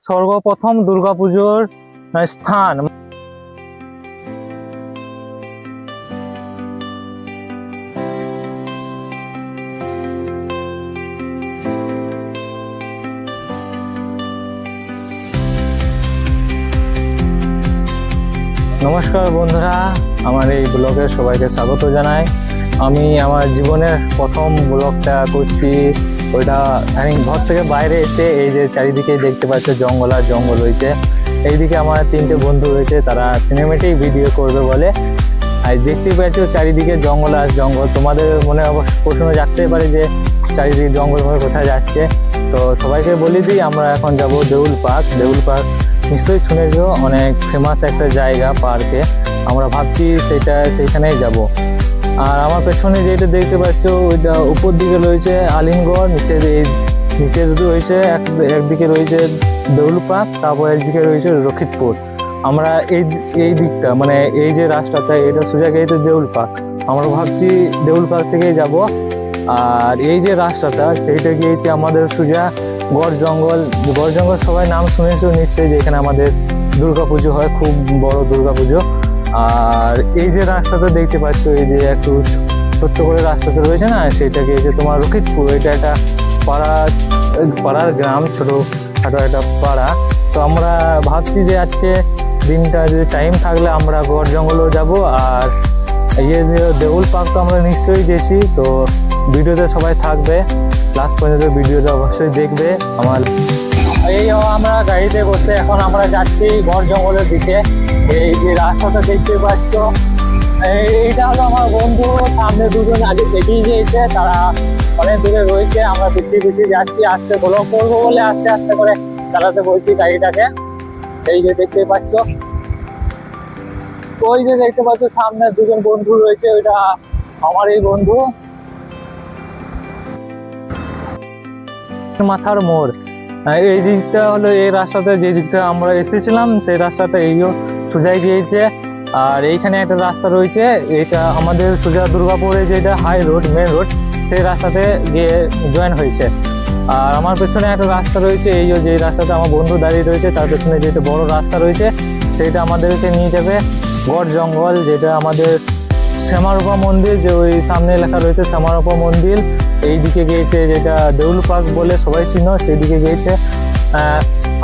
সর্বপ্রথম দুর্গাপুজোর স্থান। নমস্কার বন্ধুরা, আমার এই ব্লগে সবাইকে স্বাগত জানাই। আমি আমার জীবনের প্রথম ব্লগটা করছি। ওইটা ঘর থেকে বাইরে এসে এই যে চারিদিকে দেখতে পাচ্ছ জঙ্গল আর জঙ্গল রয়েছে। এইদিকে আমার 3টে বন্ধু রয়েছে, তারা সিনেমেটিক ভিডিও করবে বলে। আর দেখতেই পাচ্ছ চারিদিকে জঙ্গল আর জঙ্গল। তোমাদের মনে অবশ্য প্রশ্ন জাগতেই পারে যে চারিদিকে জঙ্গল হয়ে কোথায় যাচ্ছে। তো সবাইকে বলে দিই, আমরা এখন যাব দেউল পার্ক। দেউল পার্ক নিশ্চয়ই শুনেছ, অনেক ফেমাস একটা জায়গা পার্কে। আমরা ভাবছি সেইখানেই যাব। আর আমার পেছনে যেটা দেখতে পাচ্ছ ওইটা উপর দিকে রয়েছে আলিমগড়, নিচে দুটো রয়েছে, একদিকে রয়েছে দেউল পার্ক, তারপর একদিকে রয়েছে রক্ষিতপুর। আমরা এই দিকটা মানে এই যে রাস্তাটা, এটা সোজা গিয়ে দেউল পার্ক। আমরা ভাবছি দেউল পার্ক থেকেই যাব। আর এই যে রাস্তাটা সেইটা গিয়েছে আমাদের সোজা গড় জঙ্গল। সবাই নাম শুনেছো নিশ্চয়ই, যে এখানে আমাদের দুর্গাপুজো হয়, খুব বড় দুর্গাপুজো। আর এই যে রাস্তাটা দেখতে পাচ্ছ, এই যে একটু ছোট্ট করে রাস্তাটা রয়েছে না, সেটা গিয়েছে তোমার রক্ষিতপুর। এটা একটা পাড়ার গ্রাম, ছোটোখাটো একটা পাড়া। তো আমরা ভাবছি যে আজকে দিনটা যদি টাইম থাকলে আমরা গড় জঙ্গলও যাবো। আর এই যে দেউল পার্ক তো আমরা নিশ্চয়ই গেছি। তো ভিডিওতে সবাই থাকবে, লাস্ট পর্যন্ত ভিডিওটা অবশ্যই দেখবে। আমরা গাড়িতে বসে এখন আমরা যাচ্ছি গড় জঙ্গলের দিকে। এই যে রাস্তাটা দেখতে পাচ্ছ, এইটা হলো আমার বন্ধু। সামনে দুজন আগে এগিয়ে গিয়েছে, তারা অনেক দূরে রয়েছে। আমরা পিছিয়ে যাচ্ছি, আস্তে ব্লগ করবো বলে আস্তে আস্তে করে চালাতে বলছি গাড়িটাকে। এই যে দেখতে পাচ্ছ, ওই যে দেখতে পাচ্ছ সামনে দুজন বন্ধু রয়েছে, ওইটা আমার এই বন্ধু। মাথার মোড় এই দিকটা হলো, এই রাস্তাতে যে দিকটা আমরা এসেছিলাম সেই রাস্তাটা এইও সোজাই গিয়েছে। আর এইখানে একটা রাস্তা রয়েছে, এটা আমাদের সোজা দুর্গাপুরে যেটা হাই রোড, মেন রোড, সেই রাস্তাতে গিয়ে জয়েন হয়েছে। আর আমার পেছনে একটা রাস্তা রয়েছে, এই যে রাস্তাতে আমার বন্ধু দাঁড়িয়ে রয়েছে, তার পেছনে যেটা বড় রাস্তা রয়েছে সেইটা আমাদেরকে নিয়ে যাবে গড় জঙ্গল, যেটা আমাদের শ্যামারূপা মন্দির, যে ওই সামনে লেখা রয়েছে শ্যামারূপা মন্দির। এই দিকে গিয়েছে যেটা দেউল পার্ক বলে সবাই চিনো, সেই দিকে গিয়েছে।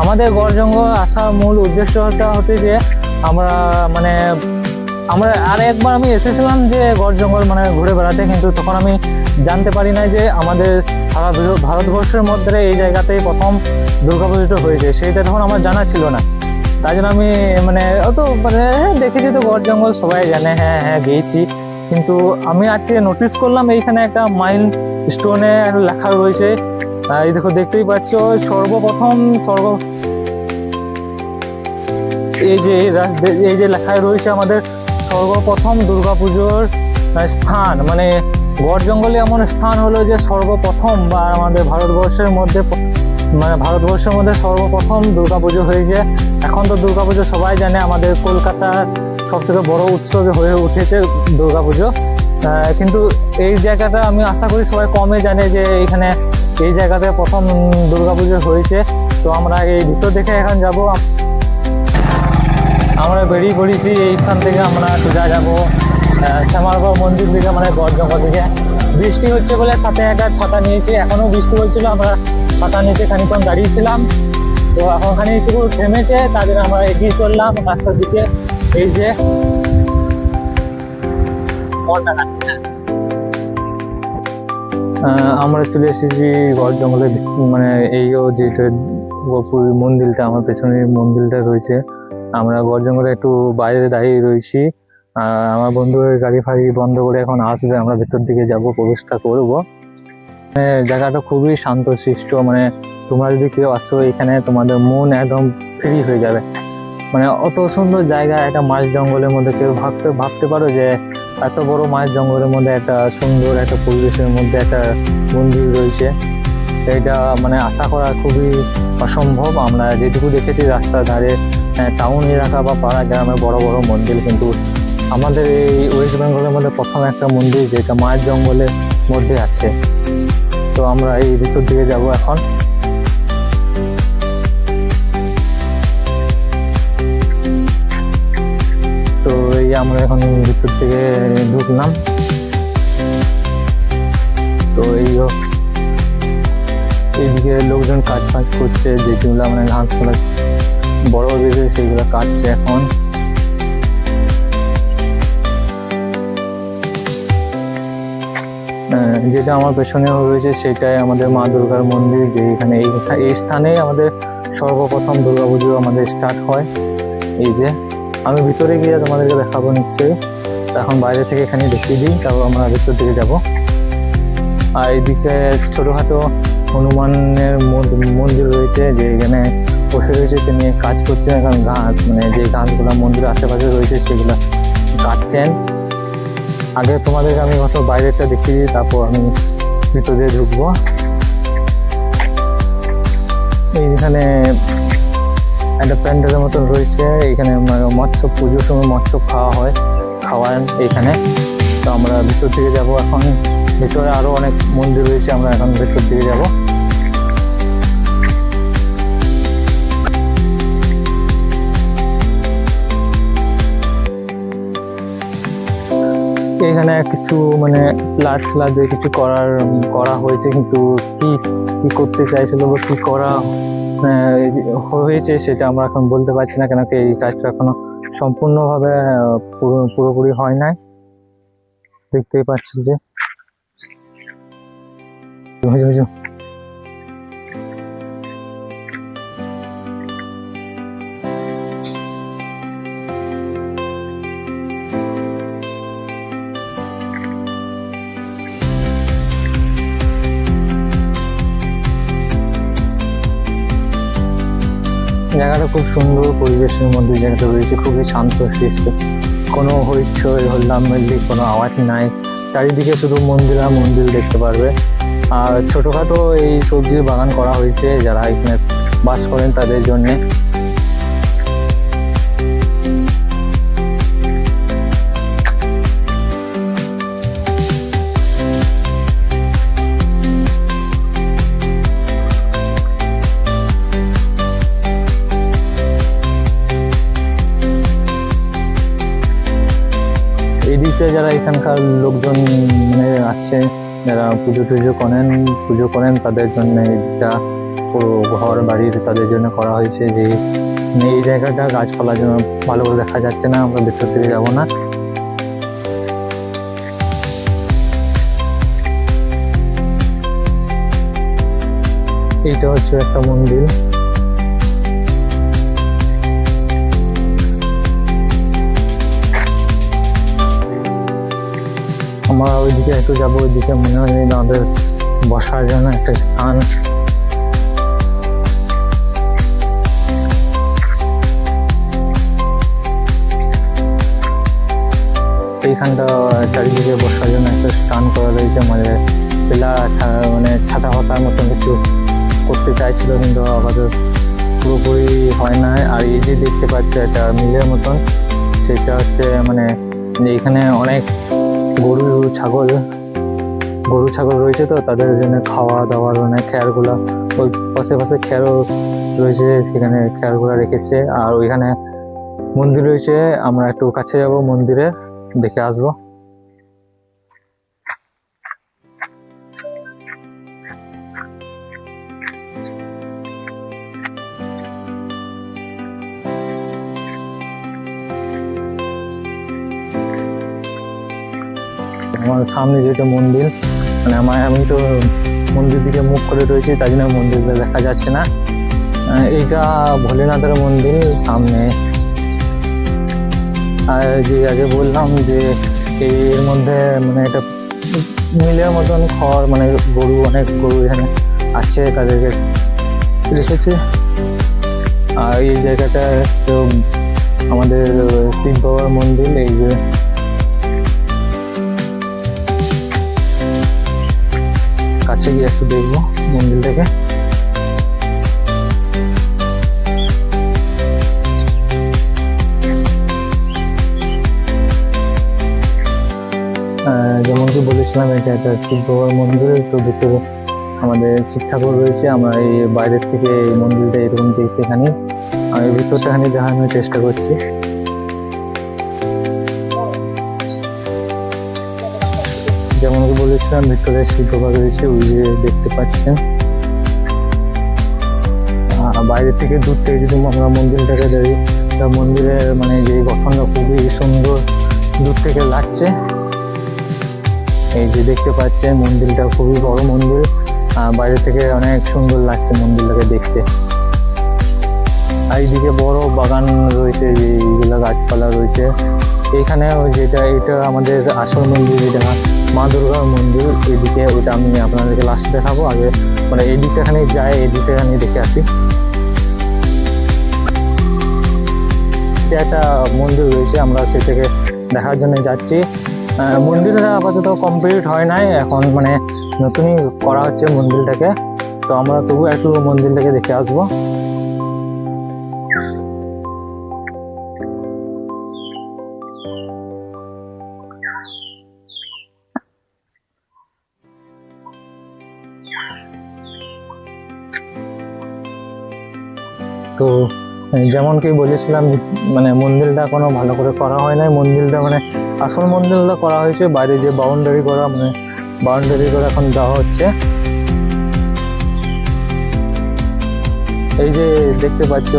আমাদের গড় জঙ্গল আসার মূল উদ্দেশ্যটা হচ্ছে যে আমরা আর একবার আমি এসেছিলাম যে গড় জঙ্গল ঘুরে বেড়াতে, কিন্তু তখন আমি জানতে পারি না যে আমাদের সারা ভারতবর্ষের মধ্যে এই জায়গাতেই প্রথম দুর্গাপুজোটা হয়েছে। সেইটা তখন আমার জানা ছিল না। তাই জন্য আমি অত দেখেছি তো গড় জঙ্গল সবাই জানে, হ্যাঁ গিয়েছি। কিন্তু আমি আজকে নোটিস করলাম এইখানে একটা মাইল স্টোনে লেখা রয়েছে। এই দেখো, দেখতেই পাচ্ছ সর্বপ্রথম এই যে লেখায় রয়েছে আমাদের সর্বপ্রথম দুর্গাপুজোর স্থান। গড় জঙ্গলে এমন স্থান হলো যে সর্বপ্রথম, বা আমাদের ভারতবর্ষের মধ্যে সর্বপ্রথম দুর্গাপুজো হয়েছে। এখন তো দুর্গাপুজো সবাই জানে, আমাদের কলকাতার সব থেকে বড় উৎসবে হয়ে উঠেছে দুর্গাপুজো। কিন্তু এই জায়গাটা আমি আশা করি সবাই কমই জানে যে এখানে এই জায়গাতে প্রথম দুর্গাপুজো হয়েছে। তো আমরা এই ভিতর দেখে এখন যাব। আমরা বেরিয়ে পড়েছি, এইখান থেকে আমরা সোজা যাবো শ্যামারূপা মন্দির দিকে, গড় জঙ্গল থেকে। বৃষ্টি হচ্ছে বলে সাথে একটা ছাতা নিয়েছি, এখনো বৃষ্টি হচ্ছিল, আমরা ছাতা নিচে খানিকক্ষণ দাঁড়িয়েছিলাম। তো এখন খানিকটুকু থেমেছে, তাদের আমরা এগিয়ে চললাম রাস্তার দিকে। এই যে আমরা চলে এসেছি গড় জঙ্গলে। যেটা গোপুর মন্দিরটা, আমার পেছনে মন্দিরটা রয়েছে। আমরা গড় জঙ্গলে একটু বাইরে দাঁড়িয়ে রয়েছি। আমার বন্ধু গাড়ি ফাড়ি বন্ধ করে এখন আসবে, আমরা ভেতর দিকে যাব, প্রবেশটা করবো। জায়গাটা খুবই শান্তশিষ্ট, তোমরা যদি কেউ আসো এখানে তোমাদের মন একদম ফ্রি হয়ে যাবে। অত সুন্দর জায়গা, একটা মাঝ জঙ্গলের মধ্যে। কেউ ভাবতে পারো যে এত বড় মাঝ জঙ্গলের মধ্যে একটা সুন্দর একটা পরিবেশের মধ্যে একটা মন্দির রয়েছে, এইটা আশা করা খুবই অসম্ভব। আমরা যেটুকু দেখেছি রাস্তার ধারে টাউন এলাকা বা পাড়া গ্রামে বড় বড় মন্দির, কিন্তু আমাদের এই ওয়েস্ট বেঙ্গলের মধ্যে প্রথম একটা মন্দির যেটা মাঝ জঙ্গলের মধ্যে আছে। তো আমরা এই ভিতর দিকে যাব এখন। আমরা এখন ভিতর থেকে ঢুকলাম। তো এইদিকে লোকজন কাজ করছে, যেগুলো মানে ঘাসগুলো বড় হয়েছে সেইগুলো কাটছে এখন। যেটা আমার পেছনে রয়েছে সেটাই আমাদের মা দুর্গার মন্দির, যে এখানে এই স্থানে আমাদের সর্বপ্রথম দুর্গাপুজো আমাদের স্টার্ট হয়। এই যে আমি ভিতরে গিয়ে তোমাদেরকে দেখাবো নিশ্চয়ই, এখন বাইরে থেকে এখানে দেখিয়ে দিই, তারপর আমরা ভিতর দিকে যাব। আর এইদিকে ছোটোখাটো হনুমানের মন্দির রয়েছে, যে এখানে বসে রয়েছে, তিনি কাজ করছেন এখন ঘাস, মানে যে ঘাসগুলো মন্দিরের আশেপাশে রয়েছে সেগুলো কাটছেন। আগে তোমাদেরকে আমি কত বাইরেটা দেখিয়ে দিই, তারপর আমি ভিতরে ঢুকবো। এইখানে একটা প্যান্ডেলের মতন রয়েছে, এখানে মৎস্য পুজোর সময় মৎস্য খাওয়ান এইখানে। তো আমরা ভিতর দিকে যাব এখন। ভিতরে আরো অনেক মন্দির রয়েছে, আমরা এখন ভিতর দিকে যাব। এখানে কিছু মানে প্লাট দিয়ে কিছু করা হয়েছে, কিন্তু কি করতে চাইছিল বা কি করা হয়েছে সেটা আমরা এখন বলতে পারছি না, কেন কি এই কাজটা এখনো সম্পূর্ণভাবে পুরোপুরি হয় নাই। দেখতেই পাচ্ছি যে জায়গাটা খুব সুন্দর পরিবেশের মধ্যে জায়গাটা রয়েছে, খুবই শান্ত শিষ্ট, কোনো হইচই হল্লামেল্লি কোনো আওয়াজ নাই। চারিদিকে শুধু মন্দির আর মন্দির দেখতে পারবে। আর ছোটোখাটো এই সবজির বাগান করা হয়েছে যারা এখানে বাস করেন তাদের জন্যে। এদিকে যারা এখানকার লোকজন মানে আছে, যারা পুজো করেন তাদের জন্য এইটা পুরো ঘর বাড়ির তাদের জন্য করা হয়েছে। যে এই জায়গাটা গাছপালার জন্য ভালো করে দেখা যাচ্ছে না, আমরা ভেতর থেকে যাবো না। এইটা হচ্ছে একটা মন্দির। আমরা ওইদিকে একটু যাবো, ওইদিকে মনে হয় আমাদের বসার জন্য একটা স্থান। এইখানটা চারিদিকে বসার জন্য একটা স্থান করা রয়েছে, মানে মানে ছাতা ফাতার মতন কিছু করতে চাইছিল, কিন্তু আপাতত পুরোপুরি হয় না। আর এই যে দেখতে পাচ্ছ একটা মিলের মতন, সেটা হচ্ছে মানে এইখানে অনেক গরু ছাগল রয়েছে, তো তাদের জন্য খাওয়া দাওয়ার মানে খেয়ারগুলা ওই পাশে খেয়ারও রয়েছে, সেখানে খেয়ারগুলা রেখেছে। আর ওইখানে মন্দির রয়েছে, আমরা একটু কাছে যাব, মন্দিরে দেখে আসবো। আমার সামনে যেটা মন্দির, মানে আমি তো মন্দির দিকে মুখ করে রয়েছি, তাই জন্য মন্দিরটা দেখা যাচ্ছে না। এইটা ভোলেনাথের মন্দির সামনে। আর যে আগে বললাম যে এর মধ্যে মানে এটা মিলের মতন খড়, মানে অনেক গরু এখানে আছে, তাদেরকে রেখেছে। আর এই জায়গাটা তো আমাদের শিব বাবার মন্দির। এই যে কাছে গিয়ে একটু দেখবো মন্দিরটাকে। যেমন কি বলেছিলাম, এটা একটা শিব বাবার মন্দির। তো ভিতরে আমাদের শিব ঠাকুর রয়েছে। আমরা এই বাইরের থেকে এই মন্দিরটা এরকম দেখতে আমি ভিতরটা দেখানোর চেষ্টা করছি। বলেছিলাম ভিতরে সিংহভাগ রয়েছে, ওই যে দেখতে পাচ্ছেন। বাইরে থেকে দূর থেকে যদি আমরা মন্দিরটাকে দেখি, মন্দিরের মানে যে গঠনটা খুবই সুন্দর দূর থেকে লাগছে। এই যে দেখতে পাচ্ছেন মন্দিরটা খুবই বড় মন্দির, বাইরে থেকে অনেক সুন্দর লাগছে মন্দিরটাকে দেখতে। আর এইদিকে বড় বাগান রয়েছে, যে এইগুলো গাছপালা রয়েছে। এখানে যেটা এটা আমাদের আসল মন্দির, এটা মা দুর্গার মন্দির। এদিকে ওটা আমি আপনাদেরকে লাস্টে দেখাবো, আগে মানে এই দিকটা এখানে যাই, এই দিকটা এখানে দেখে আসি। একটা মন্দির রয়েছে, আমরা সেটাকে দেখার জন্য যাচ্ছি। মন্দিরটা আপাতত কমপ্লিট হয় নাই, এখন মানে নতুনই করা হচ্ছে মন্দিরটাকে। তো আমরা তবু একটু মন্দিরটাকে দেখে আসবো। তো যেমন কি বলেছিলাম, মানে মন্দিরটা কোনো ভালো করে করা হয় নাই। মন্দিরটা মানে আসল মন্দিরটা করা হয়েছে, বাইরে যে বাউন্ডারি করা, মানে বাউন্ডারি করে এখন দেওয়া হচ্ছে। এই যে দেখতে পাচ্ছ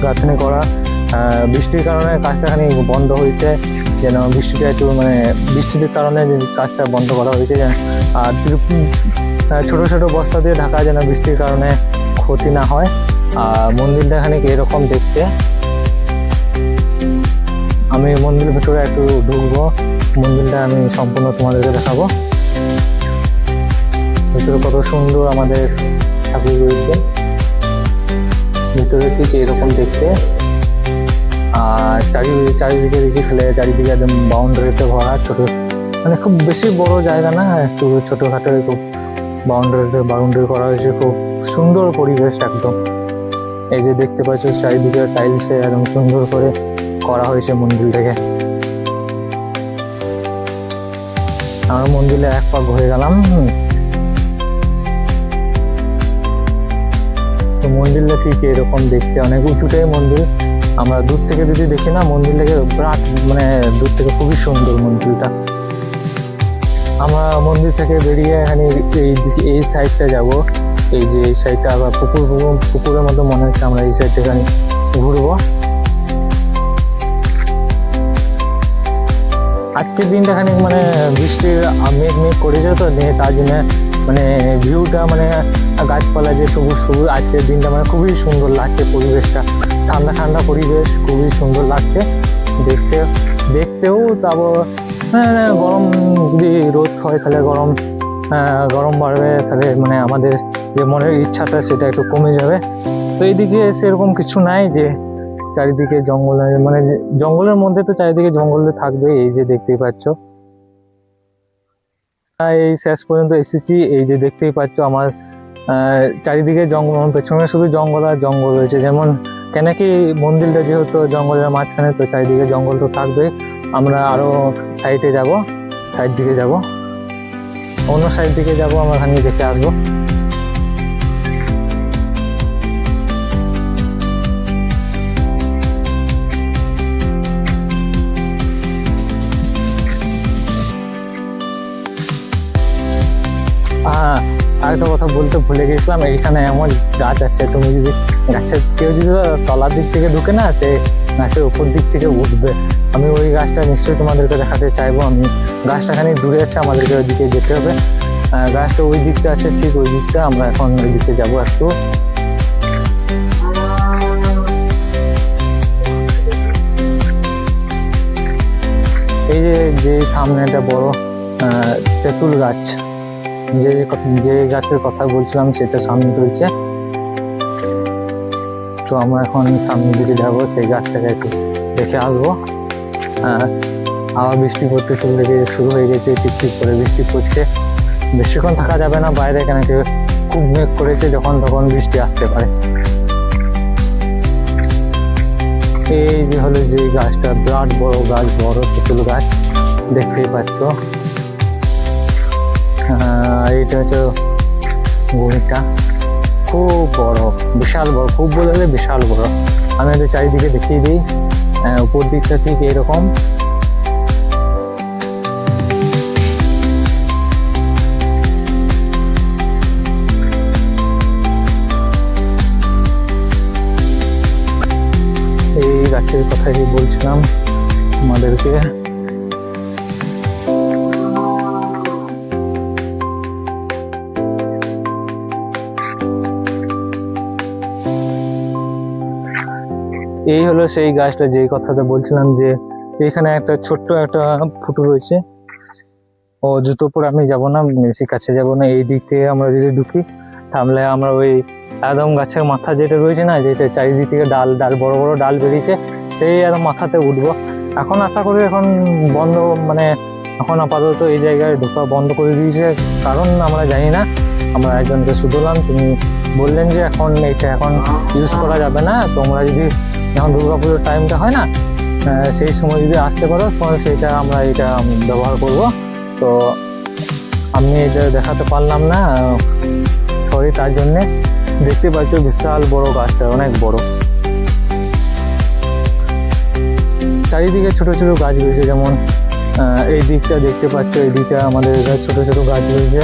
গাঁথনি করা, বৃষ্টির কারণে কাজটা খানি বন্ধ হয়েছে, যেন বৃষ্টিটা একটু মানে বৃষ্টির কারণে যে কাজটা বন্ধ করা হয়েছে। আর ছোট ছোট বস্তা দিয়ে ঢাকা, যেন বৃষ্টির কারণে ক্ষতি না হয়। আর মন্দিরটা এখানে এরকম দেখতে। আমি মন্দিরের ভিতরে একটু ঢুকবো, মন্দিরটা আমি সম্পূর্ণ তোমাদেরকে দেখাবো। ভিতরে কত সুন্দর আমাদের ঠাকুর রয়েছে, ভিতরে ঠিক এরকম দেখতে। আর চারিদিকে দেখি ফেলে, চারিদিকে একদম বাউন্ডারিতে ভরা, ছোট মানে খুব বেশি বড় জায়গা না, একটু ছোটখাটো খুব বাউন্ডারি করা হয়েছে। খুব সুন্দর পরিবেশ একদম। এই যে দেখতে পাচ্ছ চারিদিকে টাইলসে একদম সুন্দর করে করা হয়েছে মন্দিরটাকে। আমরা মন্দিরে এক পাক ঘুরে গেলাম। তো মন্দিরটা ঠিক এরকম দেখতে, অনেক উঁচুটাই মন্দির। আমরা দূর থেকে যদি দেখি না মন্দিরটাকে, বিরাট মানে দূর থেকে খুবই সুন্দর মন্দিরটা। আমরা মন্দির থেকে বেরিয়ে এখানে এই সাইডটা যাব। এই যে এই সাইডটা আবার পুকুরের মতো মনে হচ্ছে, আমরা এই সাইডটা এখানে ঘুরবো। আজকের দিনটা খানি মানে বৃষ্টির মেঘ করেছে, তো তার জন্য মানে ভিউটা মানে গাছপালা যে সবুজ সবুজ, আজকের দিনটা মানে খুবই সুন্দর লাগছে। পরিবেশটা ঠান্ডা ঠান্ডা পরিবেশ, খুবই সুন্দর লাগছে দেখতেও। তারপর গরম যদি রোদ হয় তাহলে গরম বাড়বে, তাহলে মানে আমাদের যে মনের ইচ্ছাটা সেটা একটু কমে যাবে। তো এইদিকে সেরকম কিছু নাই, যে চারিদিকে জঙ্গল, মানে জঙ্গলের মধ্যে তো চারিদিকে জঙ্গলে থাকবে। এই যে দেখতেই পাচ্ছ, এই শেষ পর্যন্ত এসেছি। এই যে দেখতেই পাচ্ছ আমার চারিদিকে জঙ্গল, পেছনে শুধু জঙ্গল আর জঙ্গল রয়েছে। যেমন কেন কি মন্দিরটা যেহেতু জঙ্গলের মাঝখানে, তো চারিদিকে জঙ্গল তো থাকবে। আমরা আরো সাইড দিকে যাব, অন্য সাইড দিকে যাব, আমরা এখানে দেখে আসবো। আরেকটা কথা বলতে ভুলে গেছিলাম, এখানে এমন গাছ আছে, তুমি যদি কেউ যদি তলার দিক থেকে ঢুকে না, সে গাছের উপর দিক থেকে উঠবে। আমি ওই গাছটা নিশ্চয়ই তোমাদেরকে দেখাতে চাইবো। আমি গাছটা খানি দূরে আছে, আমাদেরকে ওই দিকে যেতে হবে। গাছটা ওই দিকটা আছে, ঠিক ওই দিকটা। আমরা এখন ওই দিকে যাবো একটু। এই যে সামনে একটা বড় তেঁতুল গাছ, যে গাছের কথা বলছিলাম সেটা সামনে রয়েছে। তো আমরা এখন সামনের দিকে যাবো, সেই গাছটাকে একটু দেখে আসবো। আবার বৃষ্টি পড়তে শুরু হয়ে গেছে, টিপ করে বৃষ্টি পড়ছে। বেশিক্ষণ থাকা যাবে না বাইরে, কেন কি খুব মেঘ করেছে, যখন তখন বৃষ্টি আসতে পারে। এই যে হলো যে গাছটা, বিরাট বড় গাছ, বড় তেঁতুল গাছ, দেখতেই পাচ্ছ। এইটা হচ্ছে গভীরটা, খুব বড়, বিশাল বড়, খুব বললে বিশাল বড়। আমি এদের চারিদিকে দেখিয়ে দিই। উপর দিকটা ঠিক এরকম, গাছের কথাই বলছিলাম আমাদেরকে। এই হলো সেই গাছটা, যেই কথাটা বলছিলাম যে এখানে একটা ছোট্ট একটা ফুটো রয়েছে। ও জুতো পরে আমি যাব না, বেশি কাছে যাব না। এই দিক থেকে আমরা যদি ঢুকি তাহলে আমরা ওই একদম গাছের মাথা যেটা রয়েছে না, যেটা চারিদিক থেকে ডাল ডাল বড় বড় ডাল বেরিয়েছে, সেই আর মাথাতে উঠবো। এখন আশা করি এখন বন্ধ, মানে এখন আপাতত এই জায়গায় ঢোকা বন্ধ করে দিয়েছে, কারণ আমরা জানি না। আমরা একজনকে শুধলাম, তিনি বললেন যে এখন এটা এখন ইউজ করা যাবে না, তোমরা যদি যখন দুর্গাপুজোর টাইমটা হয় না, সেই সময় যদি আসতে পারো তখন সেইটা আমরা এটা ব্যবহার করব। তো আমি এটা দেখাতে পারলাম না, সরি তার জন্যে। দেখতে পাচ্ছ বিশাল বড় গাছটা, অনেক বড়। চারিদিকে ছোট ছোট গাছ রয়েছে, যেমন এই দিকটা দেখতে পাচ্ছ, এই দিকটা আমাদের ছোট ছোট গাছ রয়েছে।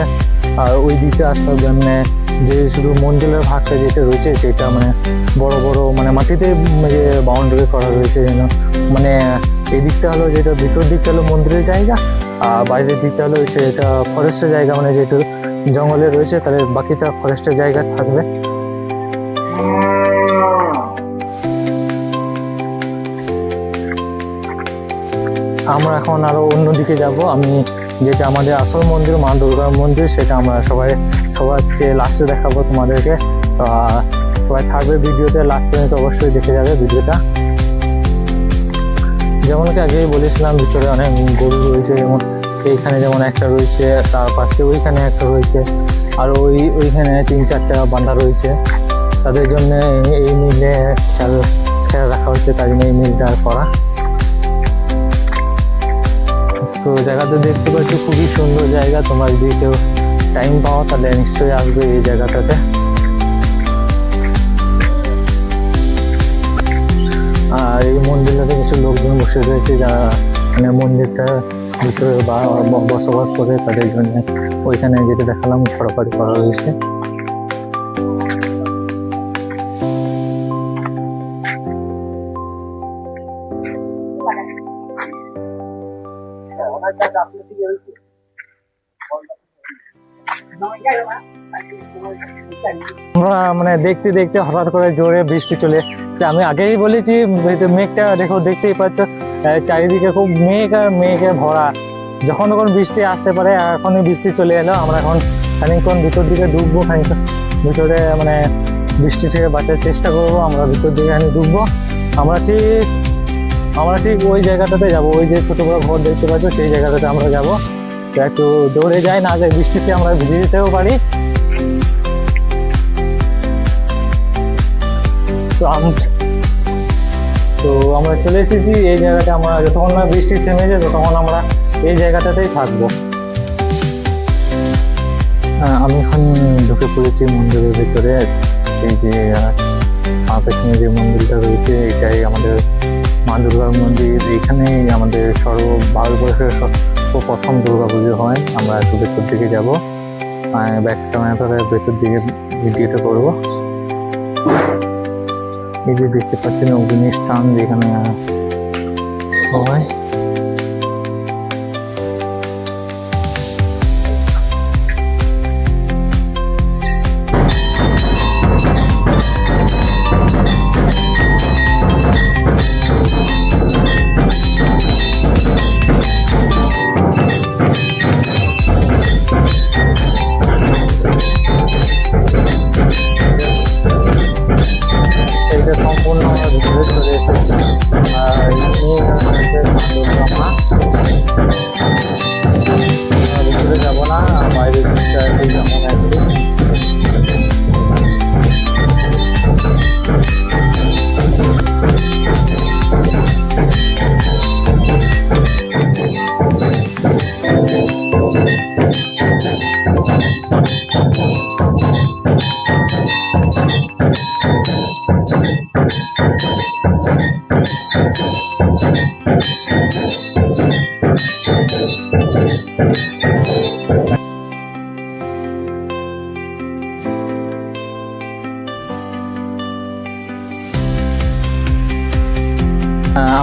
আর ওই দিকটা আসার জন্য যে শুধু মন্দিরের ভাগটা যেটা রয়েছে সেটা মানে বড় বড় মানে মাটিতে যে বাউন্ডারি করা রয়েছে, যেন মানে এই দিকটা হলো যেটা ভিতর দিকটা হলো মন্দিরের জায়গা, আর বাইরের দিকটা হলো এটা ফরেস্টের জায়গা, মানে যেহেতু জঙ্গলে রয়েছে তাহলে বাকিটা ফরেস্টের জায়গা থাকবে। আমরা এখন আরো অন্যদিকে যাব। আমি যেটা আমাদের আসল মন্দির, মা দুর্গার মন্দির, সেটা আমরা সবার চেয়ে লাস্টে দেখাবো তোমাদেরকে। সবাই থাকবে ভিডিওতে, লাস্ট পর্যন্ত অবশ্যই দেখে যাবে ভিডিওটা। যেমন কি আগেই বলেছিলাম, ভিতরে অনেক গরু রয়েছে, যেমন এইখানে যেমন একটা রয়েছে, তার পাশে ওইখানে একটা রয়েছে, আর ওইখানে 3-4টা বাঁধা রয়েছে। তাদের জন্য এই মিলে খেয়াল রাখা হচ্ছে, তাই জন্য এই মিলটা করা। তো জায়গাটা দেখতে পাচ্ছি খুবই সুন্দর জায়গা, তোমরা যদি কেউ টাইম পাও তাহলে নিশ্চয়ই আসবে এই জায়গাটাতে। আর এই মন্দিরটাতে কিছু লোকজন বসে রয়েছে, যারা মানে মন্দিরটা ভিতরে বসবাস করে, তাদের জন্য ওইখানে যেটা দেখালাম খড়পাড়ি করা রয়েছে। আমরা মানে দেখতে দেখতে হঠাৎ করে জোরে বৃষ্টি চলে এসেছে। আমি আগেই বলেছি, মেঘটা দেখো, দেখতেই পাচ্ছ চারিদিকে খুব মেঘ আর মেঘে ভরা, যখন তখন বৃষ্টি আসতে পারে। এখনই বৃষ্টি চলে এলো। আমরা এখন খানিকক্ষণ ভিতর দিকে ডুববো, খানিকক্ষণ ভিতরে মানে বৃষ্টি থেকে বাঁচার চেষ্টা করবো। আমরা ভিতর দিকে ডুববো। আমরা ঠিক ওই জায়গাটাতে যাব, ওই যে ছোট বড় ঘর দেখতে পাচ্ছ সেই জায়গাটাতে আমরা যাবো। একটু দৌড়ে যাই, না যাই বৃষ্টিতে আমরা ভিজে যেতেও পারি। তো আমরা চলে এসেছি এই জায়গাটা। আমরা যতক্ষণ না বৃষ্টি থেমে যায় ততক্ষণ আমরা এই জায়গাটাতেই থাকবো। আমি এখন ঢুকে পড়েছি মন্দিরের ভিতরে। এই যে আমার পেছনে যে মন্দিরটা রয়েছে, এটাই আমাদের মা দুর্গার মন্দির। এখানেই আমাদের ভারতবর্ষের প্রথম দুর্গা পুজো হয়। আমরা একটু ভেতর দিকে যাবো, ব্যাক ক্যামেরা করে ভেতর দিকে ভিডিওটা করবো। এই যে দেখতে পাচ্ছেন অগ্নি স্থান, যেখানে হয়। এইটা সম্পূর্ণ আমরা ভিতরে চলে এসেছি। আর ভিতরে যাবো না, বাইরের দিকটা যেমন একটু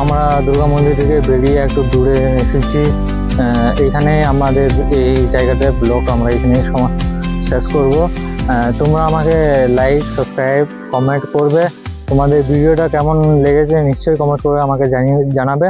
আমরা দুর্গা মন্দির থেকে বেরিয়ে একটু দূরে এসেছি। এখানে আমাদের এই জায়গাতে ব্লগ আমরা এখানে শেষ করব। তোমরা আমাকে লাইক, সাবস্ক্রাইব, কমেন্ট করবে। তোমাদের ভিডিওটা কেমন লেগেছে নিশ্চয়ই কমেন্ট করে আমাকে জানাবে।